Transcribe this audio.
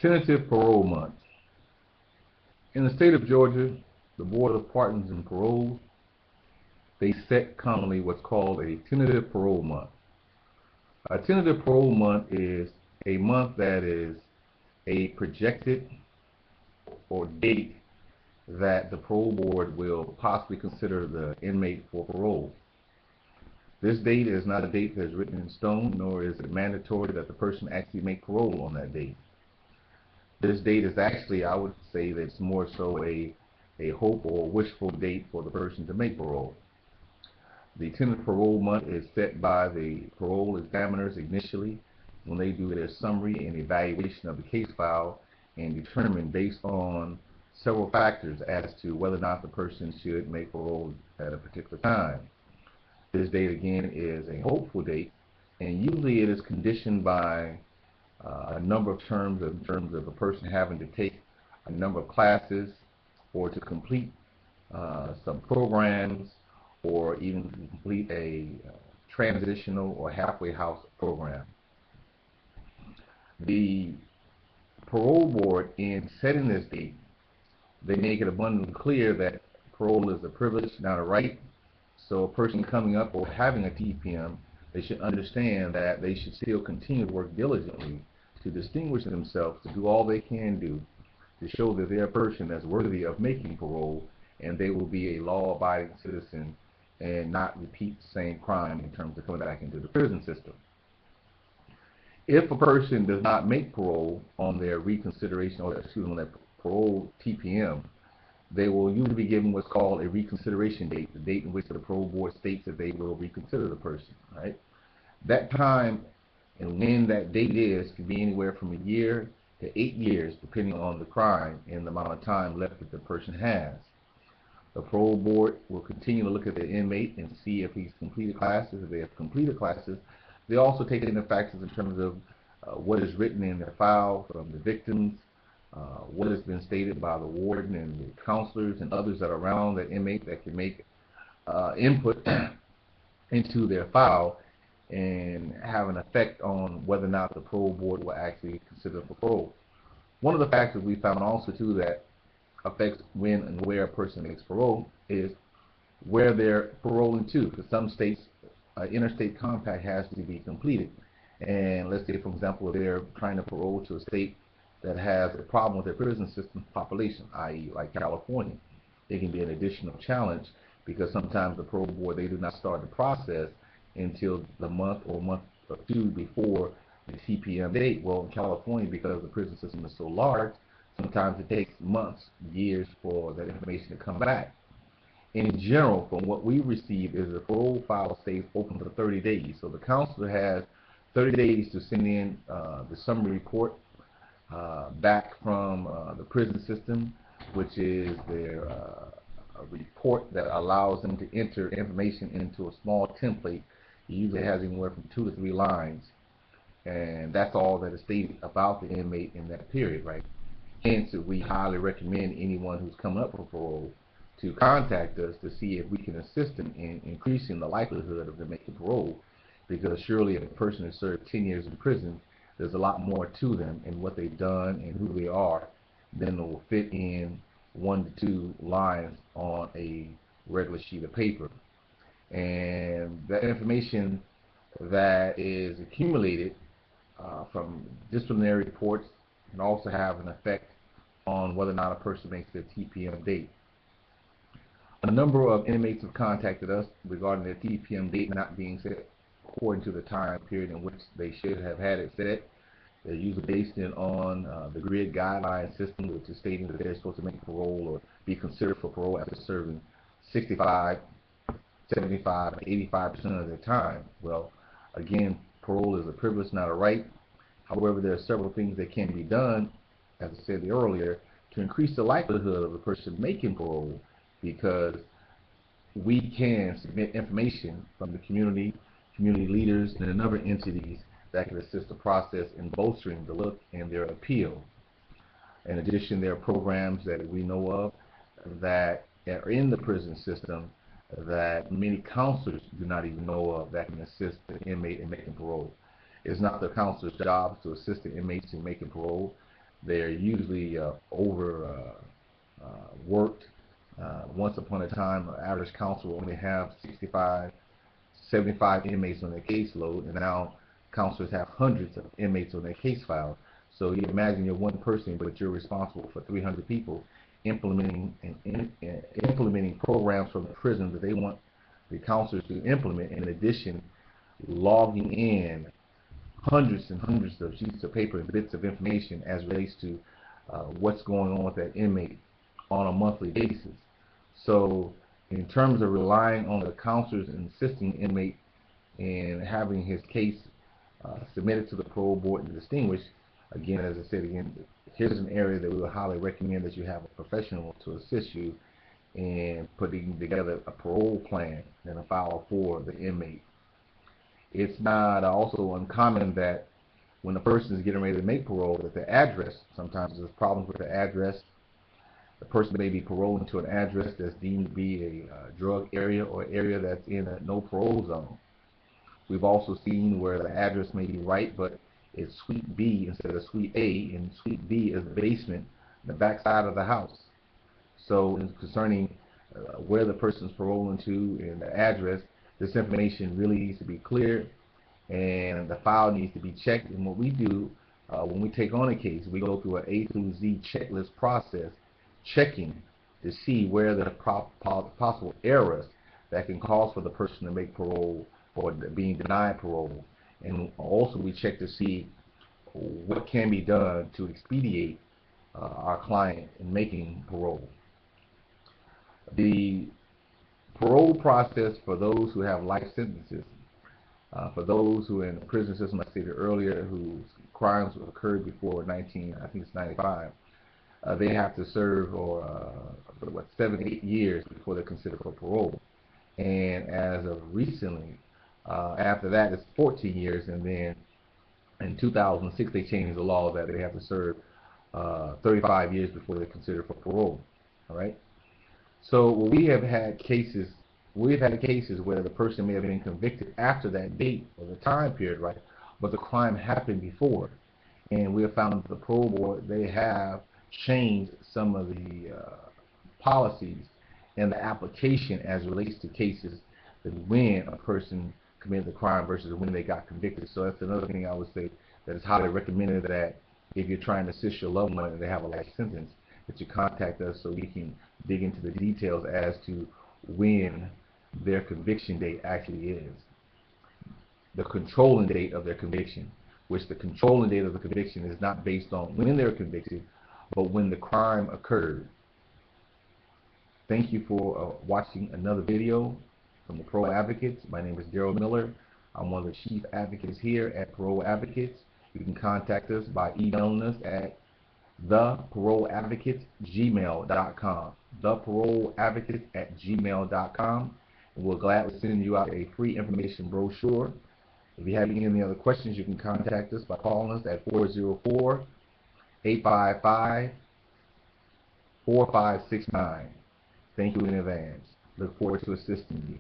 Tentative Parole Month. In the state of Georgia, the Board of Pardons and Parole, they set commonly what's called a Tentative Parole Month. A Tentative Parole Month is a month that is a projected or date that the parole board will possibly consider the inmate for parole. This date is not a date that is written in stone, nor is it mandatory that the person actually make parole on that date. This date is actually, I would say, that it's more so a hope or wishful date for the person to make parole. The tentative parole month is set by the parole examiners initially when they do their summary and evaluation of the case file and determine based on several factors as to whether or not the person should make parole at a particular time. This date again is a hopeful date, and usually it is conditioned by a number of terms in terms of a person having to take a number of classes or to complete some programs or even to complete a transitional or halfway house program. The parole board, in setting this date, they make it abundantly clear that parole is a privilege, not a right. So a person coming up or having a TPM, they should understand that they should still continue to work diligently to distinguish themselves, to do all they can do to show that they're a person that's worthy of making parole, and they will be a law-abiding citizen and not repeat the same crime in terms of coming back into the prison system. If a person does not make parole on their reconsideration, or excuse me, on their parole TPM, they will usually be given what's called a reconsideration date, the date in which the parole board states that they will reconsider the person, right? That time and when that date is could be anywhere from a year to 8 years, depending on the crime and the amount of time left that the person has. The parole board will continue to look at the inmate and see if he's completed classes. If they have completed classes, they also take into factors in terms of what is written in their file from the victims, what has been stated by the warden and the counselors and others that are around the inmate that can make input into their file and have an effect on whether or not the parole board will actually consider for parole. One of the factors we found also too that affects when and where a person makes parole is where they're paroling to. For some states, interstate compact has to be completed, and let's say, for example, if they're trying to parole to a state that has a problem with their prison system population, i.e. like California, it can be an additional challenge because sometimes the parole board, they do not start the process until the month or two before the TPM date. Well, in California, because the prison system is so large, sometimes it takes months, years for that information to come back. In general, from what we receive, is the parole file stays open for 30 days. So the counselor has 30 days to send in the summary report back from the prison system, which is their report that allows them to enter information into a small template. It usually has anywhere from 2 to 3 lines, and that's all that is stated about the inmate in that period, right? Hence, we highly recommend anyone who's coming up for parole to contact us to see if we can assist them in increasing the likelihood of them making parole, because surely if a person has served 10 years in prison, there's a lot more to them and what they've done and who they are than will fit in 1 to 2 lines on a regular sheet of paper. And that information that is accumulated from disciplinary reports can also have an effect on whether or not a person makes their TPM date. A number of inmates have contacted us regarding their TPM date not being set according to the time period in which they should have had it set. They're usually based on the grid guideline system, which is stating that they're supposed to make parole or be considered for parole after serving 65, 75, 85% of their time. Well, again, parole is a privilege, not a right. However, there are several things that can be done, as I said earlier, to increase the likelihood of the person making parole, because we can submit information from the community leaders, and other entities that can assist the process in bolstering the look and their appeal. In addition, there are programs that we know of that are in the prison system that many counselors do not even know of that can assist the inmate in making parole. It's not the counselor's job to assist the inmates in making parole. They're usually worked. Once upon a time, an average council will only have 65, 75 inmates on their caseload, and now counselors have hundreds of inmates on their case file. So you imagine you're one person, but you're responsible for 300 people implementing programs from the prison that they want the counselors to implement. In addition, logging in hundreds and hundreds of sheets of paper and bits of information as relates to what's going on with that inmate on a monthly basis. So in terms of relying on the counselors and assisting inmate in having his case submitted to the parole board and distinguished, again, as I said again, here's an area that we would highly recommend that you have a professional to assist you in putting together a parole plan and a file for the inmate. It's not also uncommon that when the person is getting ready to make parole, that the address, sometimes there's problems with the address. The person may be paroled into an address that's deemed to be a drug area or area that's in a no parole zone. We've also seen where the address may be right, but it's Suite B instead of Suite A, and Suite B is the basement, the back side of the house. So concerning where the person's paroled into and the address, this information really needs to be clear, and the file needs to be checked. And what we do when we take on a case, we go through an A through Z checklist process, checking to see where the possible errors that can cause for the person to make parole or being denied parole. And also we check to see what can be done to expedite our client in making parole. The parole process for those who have life sentences, for those who are in the prison system, I stated earlier, whose crimes occurred before 95, they have to serve for 7 to 8 years before they're considered for parole. And as of recently, after that it's 14 years, and then in 2006 they changed the law that they have to serve 35 years before they're considered for parole. All right. So we've had cases where the person may have been convicted after that date or the time period, right? But the crime happened before, and we have found that the parole board, they have changed some of the policies and the application as relates to cases that when a person committed the crime versus when they got convicted. So that's another thing I would say that is highly recommended, that if you're trying to assist your loved one and they have a life sentence, that you contact us so we can dig into the details as to when their conviction date actually is. The controlling date of their conviction, which the controlling date of the conviction is not based on when they're convicted, but when the crime occurred. Thank you for watching another video from the Parole Advocates. My name is Daryl Miller. I'm one of the chief advocates here at Parole Advocates. You can contact us by emailing us at theparoleadvocates@gmail.com. theparoleadvocates@gmail.com. And we'll gladly send you out a free information brochure. If you have any other questions, you can contact us by calling us at 404-855-4569. Thank you in advance. Look forward to assisting you.